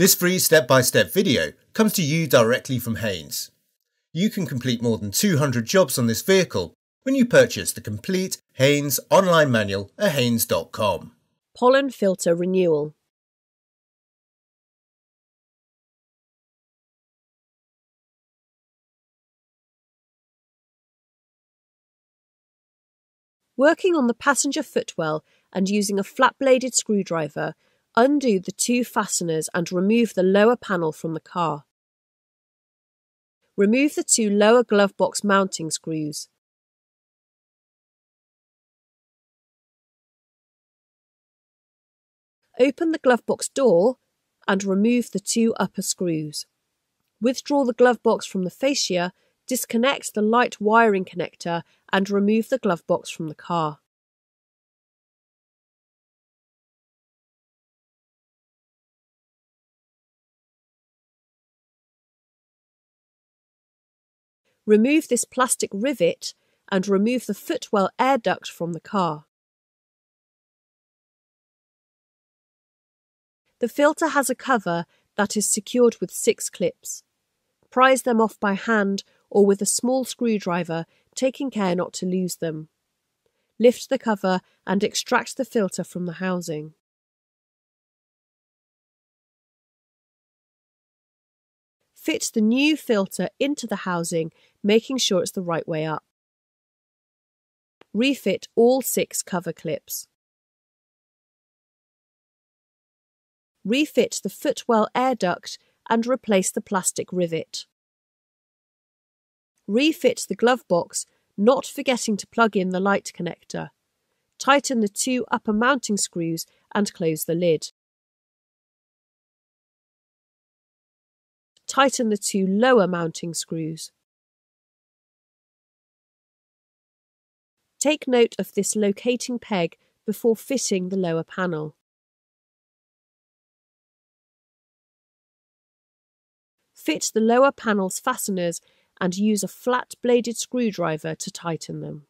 This free step-by-step video comes to you directly from Haynes. You can complete more than 200 jobs on this vehicle when you purchase the complete Haynes online manual at haynes.com. Pollen filter renewal. Working on the passenger footwell and using a flat-bladed screwdriver, undo the two fasteners and remove the lower panel from the car. Remove the two lower glove box mounting screws. Open the glove box door and remove the two upper screws. Withdraw the glove box from the fascia, disconnect the light wiring connector and remove the glove box from the car. Remove this plastic rivet and remove the footwell air duct from the car. The filter has a cover that is secured with 6 clips. Prise them off by hand or with a small screwdriver, taking care not to lose them. Lift the cover and extract the filter from the housing. Fit the new filter into the housing, making sure it's the right way up. Refit all 6 cover clips. Refit the footwell air duct and replace the plastic rivet. Refit the glove box, not forgetting to plug in the light connector. Tighten the 2 upper mounting screws and close the lid. Tighten the 2 lower mounting screws. Take note of this locating peg before fitting the lower panel. Fit the lower panel's fasteners and use a flat-bladed screwdriver to tighten them.